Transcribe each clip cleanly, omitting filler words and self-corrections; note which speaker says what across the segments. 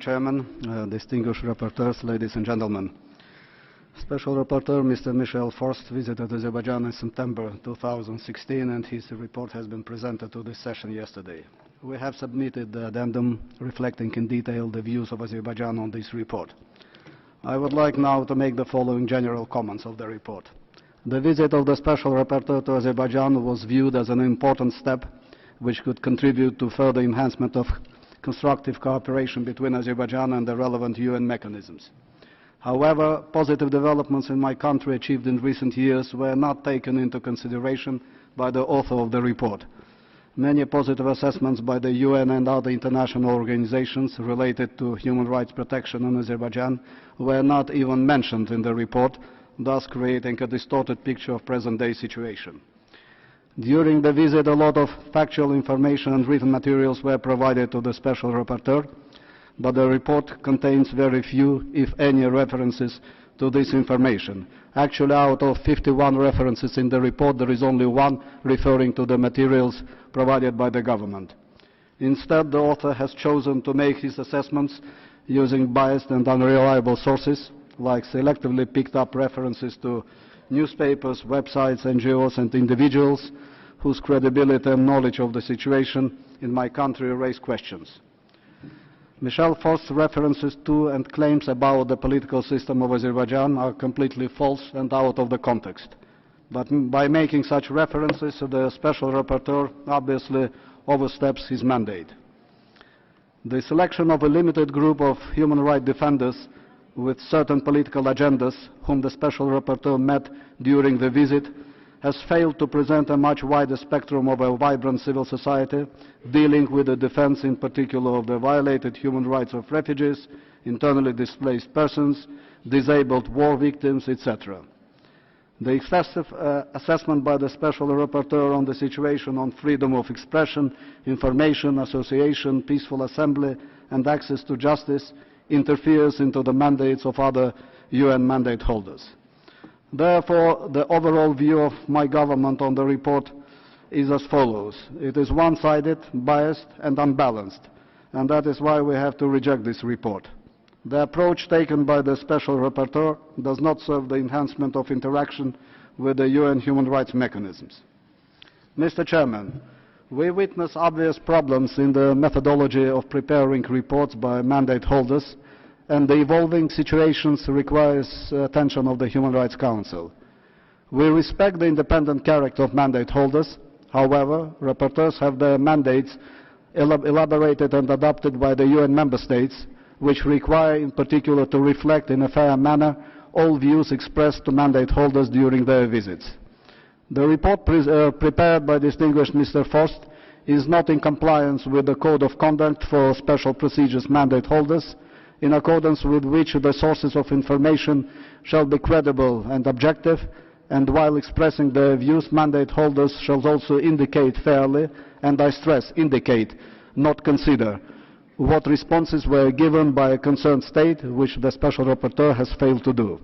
Speaker 1: Chairman, distinguished rapporteurs, ladies and gentlemen. Special Rapporteur Mr. Michel Forst visited Azerbaijan in September 2016 and his report has been presented to this session yesterday. We have submitted the addendum reflecting in detail the views of Azerbaijan on this report. I would like now to make the following general comments of the report. The visit of the Special Rapporteur to Azerbaijan was viewed as an important step which could contribute to further enhancement of constructive cooperation between Azerbaijan and the relevant UN mechanisms. However, positive developments in my country achieved in recent years were not taken into consideration by the author of the report. Many positive assessments by the UN and other international organizations related to human rights protection in Azerbaijan were not even mentioned in the report, thus creating a distorted picture of present-day situation. During the visit, a lot of factual information and written materials were provided to the Special Rapporteur, but the report contains very few, if any, references to this information. Actually, out of 51 references in the report, there is only one referring to the materials provided by the government. Instead, the author has chosen to make his assessments using biased and unreliable sources, like selectively picked up references to newspapers, websites, NGOs and individuals whose credibility and knowledge of the situation in my country raise questions. Michel Forst's references to and claims about the political system of Azerbaijan are completely false and out of the context. But by making such references, the Special Rapporteur obviously oversteps his mandate. The selection of a limited group of human rights defenders with certain political agendas, whom the Special Rapporteur met during the visit, has failed to present a much wider spectrum of a vibrant civil society, dealing with the defense in particular of the violated human rights of refugees, internally displaced persons, disabled war victims, etc. The excessive assessment by the Special Rapporteur on the situation on freedom of expression, information, association, peaceful assembly and access to justice interferes into the mandates of other UN mandate holders. Therefore, the overall view of my government on the report is as follows. It is one-sided, biased and unbalanced, and that is why we have to reject this report. The approach taken by the Special Rapporteur does not serve the enhancement of interaction with the UN human rights mechanisms. Mr. Chairman, we witness obvious problems in the methodology of preparing reports by mandate holders, and the evolving situations requires attention of the Human Rights Council. We respect the independent character of mandate holders. However, rapporteurs have their mandates elaborated and adopted by the UN member states, which require in particular to reflect in a fair manner all views expressed to mandate holders during their visits. The report prepared by distinguished Mr. Forst is not in compliance with the Code of Conduct for Special Procedures mandate holders, in accordance with which the sources of information shall be credible and objective, and while expressing their views, mandate holders shall also indicate fairly, and I stress indicate, not consider, what responses were given by a concerned state, which the Special Rapporteur has failed to do.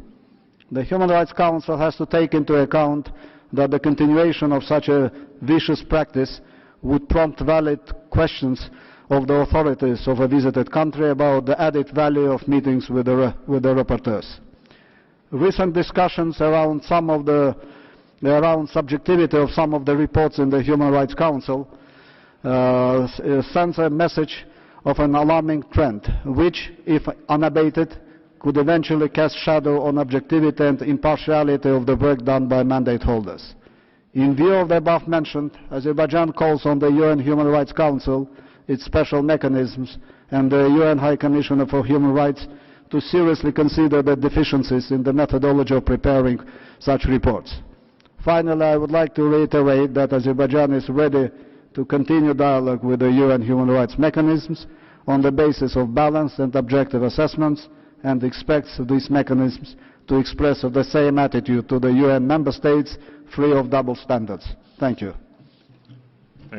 Speaker 1: The Human Rights Council has to take into account that the continuation of such a vicious practice would prompt valid questions of the authorities of a visited country about the added value of meetings with the rapporteurs. Recent discussions around subjectivity of some of the reports in the Human Rights Council sends a message of an alarming trend, which, if unabated, could eventually cast shadow on objectivity and impartiality of the work done by mandate holders. In view of the above mentioned, Azerbaijan calls on the UN Human Rights Council, its special mechanisms, and the UN High Commissioner for Human Rights to seriously consider the deficiencies in the methodology of preparing such reports. Finally, I would like to reiterate that Azerbaijan is ready to continue dialogue with the UN human rights mechanisms on the basis of balanced and objective assessments, and expects these mechanisms to express the same attitude to the UN member states, free of double standards. Thank you.